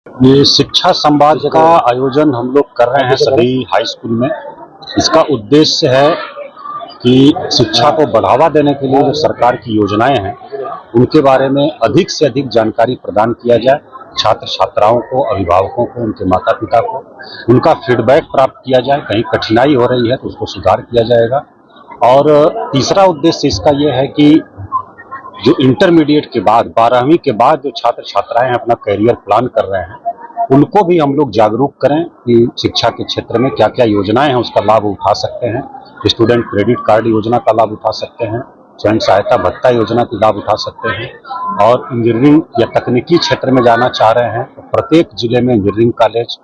ये शिक्षा संवाद का आयोजन हम लोग कर रहे हैं सभी हाई स्कूल में। इसका उद्देश्य है कि शिक्षा को बढ़ावा देने के लिए जो सरकार की योजनाएं हैं उनके बारे में अधिक से अधिक जानकारी प्रदान किया जाए। छात्र छात्राओं को, अभिभावकों को, उनके माता पिता को उनका फीडबैक प्राप्त किया जाए। कहीं कठिनाई हो रही है तो उसको सुधार किया जाएगा। और तीसरा उद्देश्य इसका यह है कि जो इंटरमीडिएट के बाद, 12वीं के बाद जो छात्र छात्राएं अपना करियर प्लान कर रहे हैं उनको भी हम लोग जागरूक करें कि शिक्षा के क्षेत्र में क्या क्या योजनाएं हैं उसका लाभ उठा सकते हैं। स्टूडेंट क्रेडिट कार्ड योजना का लाभ उठा सकते हैं, स्वयं सहायता भत्ता योजना का लाभ उठा सकते हैं। और इंजीनियरिंग या तकनीकी क्षेत्र में जाना चाह रहे हैं तो प्रत्येक जिले में इंजीनियरिंग कॉलेज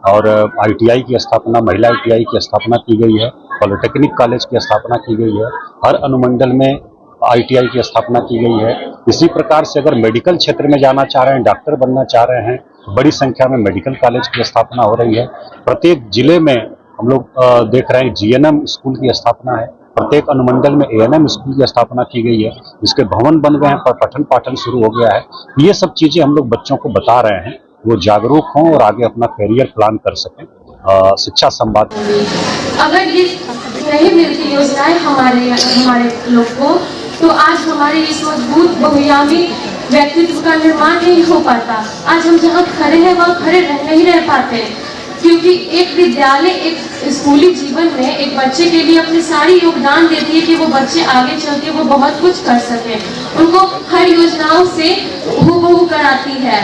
और ITI की स्थापना, महिला ITI की स्थापना की गई है, पॉलिटेक्निक कॉलेज की स्थापना की गई है, हर अनुमंडल में ITI की स्थापना की गई है। इसी प्रकार से अगर मेडिकल क्षेत्र में जाना चाह रहे हैं, डॉक्टर बनना चाह रहे हैं, बड़ी संख्या में मेडिकल कॉलेज की स्थापना हो रही है। प्रत्येक जिले में हम लोग देख रहे हैं GNM स्कूल की स्थापना है, प्रत्येक अनुमंडल में ANM स्कूल की स्थापना की गई है, इसके भवन बन गए हैं, पर पठन पाठन शुरू हो गया है। ये सब चीजें हम लोग बच्चों को बता रहे हैं, वो जागरूक हों और आगे अपना करियर प्लान कर सकें। शिक्षा संवाद अगर ये नहीं मिलती योजनाएं हमारे लोग को, तो आज हमारे इस मजबूत बहुआयामी व्यक्तित्व का निर्माण नहीं हो पाता। आज हम जहाँ खड़े हैं वहाँ खड़े नहीं रह पाते, क्योंकि एक विद्यालय, एक स्कूली जीवन में एक बच्चे के लिए अपनी सारी योगदान देती है कि वो बच्चे आगे चल के वो बहुत कुछ कर सके। उनको हर योजनाओं से हूबहू कराती है।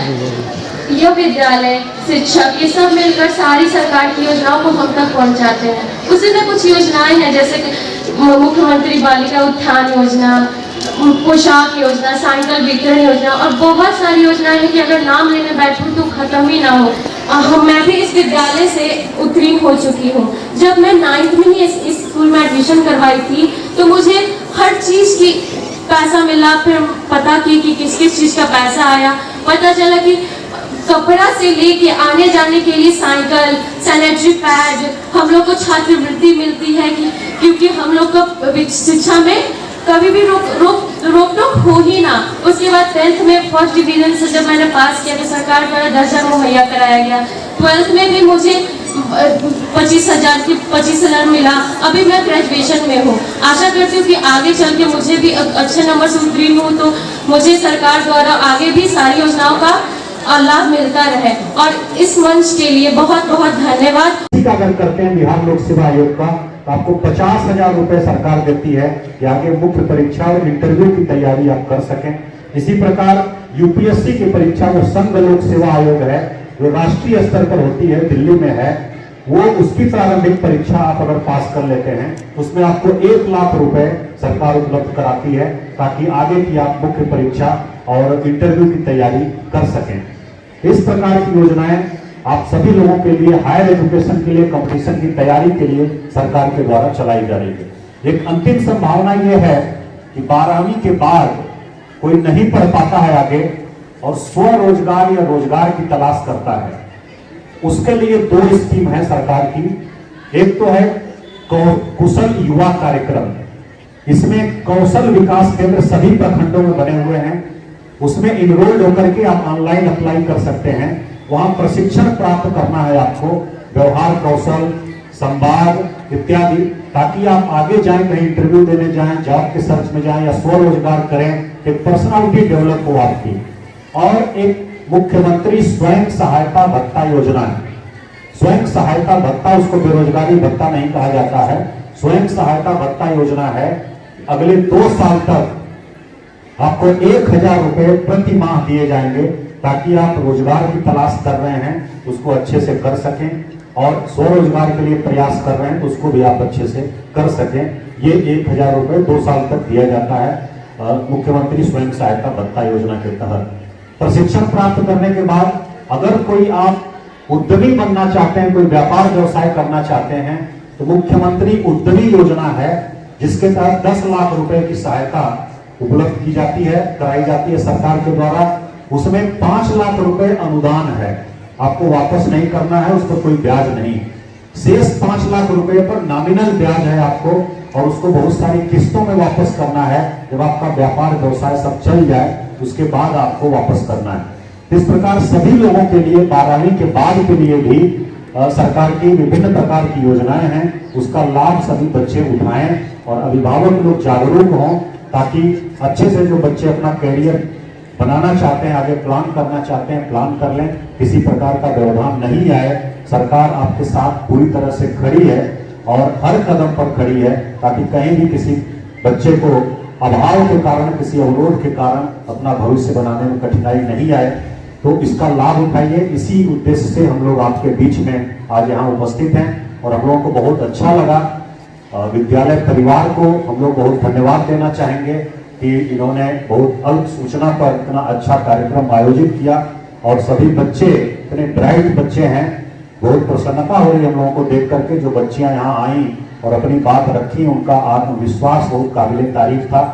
यह विद्यालय, शिक्षक, ये सब मिलकर सारी सरकार की योजनाओं को हम तक पहुंचाते हैं। उसी में कुछ योजनाएं हैं जैसे मुख्यमंत्री बालिका उत्थान योजना, पोशाक योजना, साइकिल वितरण योजना और बहुत सारी योजनाएं हैं कि अगर नाम लेने बैठूं तो खत्म ही ना हो। मैं भी इस विद्यालय से उत्तीर्ण हो चुकी हूँ। जब मैं 9th में ही इस स्कूल में एडमिशन करवाई थी तो मुझे हर चीज की पैसा मिला। फिर पता की कि किस किस चीज का पैसा आया। पता चला कि कपड़ा से लेके आने जाने के लिए साइकिल, सैनिटरी पैड, हम लोग को छात्रवृत्ति मिलती है कि क्योंकि हम लोग को शिक्षा में कभी भी रोक टोक हो ही ना। उसके बाद 10th में फर्स्ट डिवीजन से जब मैंने पास किया तो सरकार द्वारा दर्जा मुहैया कराया गया। 12th में भी मुझे 25,000 मिला। अभी मैं ग्रेजुएशन में हूँ। आशा करती हूँ कि आगे चल के मुझे भी अच्छे नंबर से उत्तीर्ण हूँ तो मुझे सरकार द्वारा आगे भी सारी योजनाओं का लाभ मिलता रहे। और इस मंच के लिए बहुत बहुत धन्यवाद। अगर करते हैं बिहार लोक सेवा आयोग का तो आपको 50,000 रुपए सरकार देती है कि आगे मुख्य परीक्षा और इंटरव्यू की तैयारी आप कर सकें। इसी प्रकार UPSC की परीक्षा जो संघ लोक सेवा आयोग है, जो राष्ट्रीय स्तर पर होती है, दिल्ली में है, वो उसकी प्रारंभिक परीक्षा आप अगर पास कर लेते हैं उसमें आपको 1 लाख रुपए सरकार उपलब्ध कराती है ताकि आगे की आप मुख्य परीक्षा और इंटरव्यू की तैयारी कर सकें। इस प्रकार की योजनाएं आप सभी लोगों के लिए, हायर एजुकेशन के लिए, कंपटीशन की तैयारी के लिए सरकार के द्वारा चलाई जा रही है। एक अंतिम संभावना यह है कि 12वीं के बाद कोई नहीं पढ़ पाता है आगे और स्वरोजगार या रोजगार की तलाश करता है, उसके लिए 2 स्कीम है सरकार की। एक तो है कुशल युवा कार्यक्रम। इसमें कौशल विकास केंद्र सभी प्रखंडों में बने हुए हैं। उसमें इनरोल्ड होकर के आप ऑनलाइन अप्लाई कर सकते हैं। वहां प्रशिक्षण प्राप्त करना है आपको, व्यवहार कौशल, संवाद इत्यादि, ताकि आप आगे जाएं, कहीं इंटरव्यू देने जाएं, जॉब के सर्च में जाएं या स्वरोजगार करें, एक पर्सनालिटी डेवलप हो आपकी। और एक मुख्यमंत्री स्वयं सहायता भत्ता योजना है। स्वयं सहायता भत्ता, उसको बेरोजगारी भत्ता नहीं कहा जाता है, स्वयं सहायता भत्ता योजना है। अगले 2 साल तक आपको 1,000 रुपए प्रति माह दिए जाएंगे ताकि आप रोजगार की तलाश कर रहे हैं उसको अच्छे से कर सकें और स्वरोजगार के लिए प्रयास कर रहे हैं तो उसको भी आप अच्छे से कर सकें। ये 1,000 रुपए 2 साल तक दिया जाता है मुख्यमंत्री स्वयं सहायता भत्ता योजना के तहत। प्रशिक्षण प्राप्त करने के बाद अगर कोई आप उद्यमी बनना चाहते हैं, कोई व्यापार व्यवसाय करना चाहते हैं तो मुख्यमंत्री उद्यमी योजना है जिसके तहत 10 लाख रुपए की सहायता उपलब्ध की जाती है, कराई जाती है सरकार के द्वारा। उसमें 5 लाख रुपए अनुदान है, आपको वापस नहीं करना है, उस पर कोई ब्याज नहीं। शेष 5 लाख रुपए पर नॉमिनल ब्याज है आपको और उसको बहुत सारी किस्तों में वापस करना है। जब आपका व्यापार व्यवसाय सब चल जाए उसके बाद आपको वापस करना है। इस प्रकार सभी लोगों के लिए 12वीं के बाद के लिए भी सरकार की विभिन्न प्रकार की योजनाएं हैं, उसका लाभ सभी बच्चे उठाएं और अभिभावक लोग जागरूक हों, ताकि अच्छे से जो बच्चे अपना कैरियर बनाना चाहते हैं, आगे प्लान करना चाहते हैं, प्लान कर लें, किसी प्रकार का व्यवधान नहीं आए। सरकार आपके साथ पूरी तरह से खड़ी है और हर कदम पर खड़ी है, ताकि कहीं भी किसी बच्चे को अभाव के कारण, किसी अवरोध के कारण अपना भविष्य बनाने में कठिनाई नहीं आए। तो इसका लाभ उठाइए। इसी उद्देश्य से हम लोग आपके बीच में आज यहाँ उपस्थित हैं और हम लोगों को बहुत अच्छा लगा। विद्यालय परिवार को हम लोग बहुत धन्यवाद देना चाहेंगे कि इन्होंने बहुत अल्प सूचना पर इतना अच्छा कार्यक्रम आयोजित किया और सभी बच्चे इतने ब्राइट बच्चे हैं। बहुत प्रसन्नता हो रही है हम लोगों को देख करके, जो बच्चियां यहाँ आई और अपनी बात रखी, उनका आत्मविश्वास बहुत काबिले तारीफ था।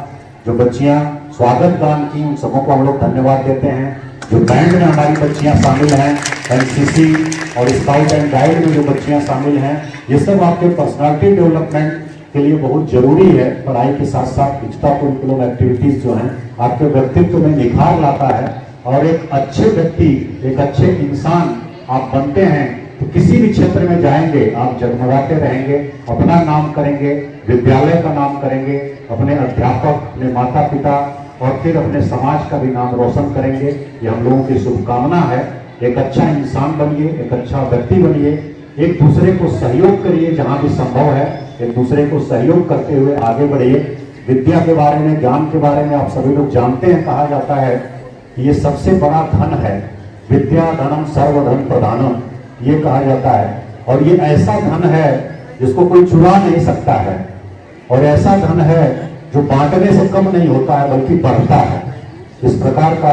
जो बच्चियां स्वागत गान की, उन सबों को हम लोग धन्यवाद देते हैं। जो बैंड में हमारी बच्चियां शामिल हैं, एनसीसी और स्काउट एंड गाइड में जो बच्चियां शामिल हैं, ये सब आपके पर्सनालिटी डेवलपमेंट के लिए बहुत जरूरी है। पढ़ाई के साथ साथ एक्स्ट्रा करिकुलर एक्टिविटीज जो हैं आपके व्यक्तित्व में निखार लाता है और एक अच्छे व्यक्ति, एक अच्छे इंसान आप बनते हैं तो किसी भी क्षेत्र में जाएंगे आप जगमगाते रहेंगे, अपना नाम करेंगे, विद्यालय का नाम करेंगे, अपने अध्यापक, अपने माता पिता और फिर अपने समाज का भी नाम रोशन करेंगे। ये हम लोगों की शुभकामना है। एक अच्छा इंसान बनिए, एक अच्छा व्यक्ति बनिए, एक दूसरे को सहयोग करिए जहाँ भी संभव है, एक दूसरे को सहयोग करते हुए आगे बढ़िए। विद्या के बारे में, ज्ञान के बारे में आप सभी लोग जानते हैं, कहा जाता है कि ये सबसे बड़ा धन है। विद्या धनम सर्वधन प्रधानम, ये कहा जाता है। और ये ऐसा धन है जिसको कोई चुरा नहीं सकता है और ऐसा धन है जो बांटने से कम नहीं होता है बल्कि बढ़ता है। इस प्रकार का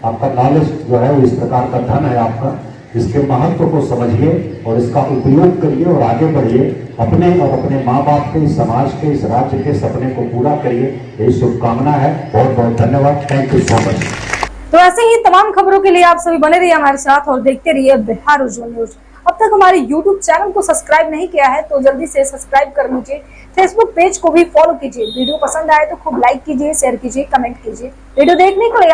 आपका नॉलेज जो है वो इस प्रकार का धन है आपका। इसके महत्व को समझिए और इसका उपयोग करिए और आगे बढ़िए। अपने और अपने माँ बाप के, इस समाज के, इस राज्य के सपने को पूरा करिए। यही शुभकामना है। बहुत बहुत धन्यवाद। Thank you so much. तो ऐसे ही तमाम खबरों के लिए आप सभी बने रहिए हमारे साथ और देखते रहिए बिहार उज्जवल न्यूज। अब तक हमारे YouTube चैनल को सब्सक्राइब नहीं किया है तो जल्दी से सब्सक्राइब कर लीजिए। फेसबुक पेज को भी फॉलो कीजिए। वीडियो पसंद आए तो खूब लाइक कीजिए, शेयर कीजिए, कमेंट कीजिए। वीडियो देखने के लिए